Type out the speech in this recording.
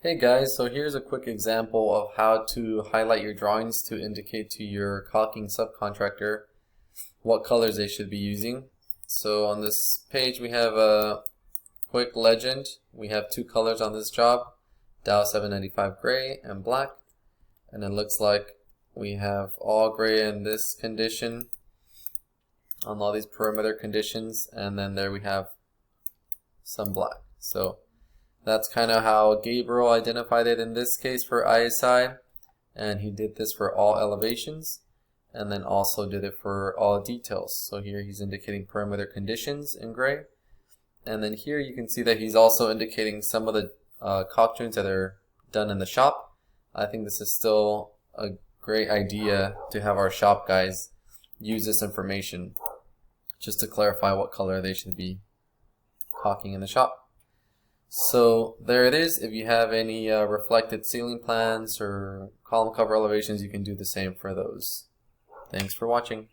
Hey guys, so here's a quick example of how to highlight your drawings to indicate to your caulking subcontractor what colors they should be using. So on this page we have a quick legend. We have two colors on this job, Dow 795 gray and black, and it looks like we have all gray in this condition on all these perimeter conditions, and then there we have some black. So that's kind of how Gabriel identified it in this case for ISI, and he did this for all elevations and then also did it for all details. So here he's indicating perimeter conditions in gray, and then here you can see that he's also indicating some of the caulk joints that are done in the shop. I think this is still a great idea to have our shop guys use this information just to clarify what color they should be caulking in the shop. So there it is. If you have any reflected ceiling plans or column cover elevations, you can do the same for those. Thanks for watching.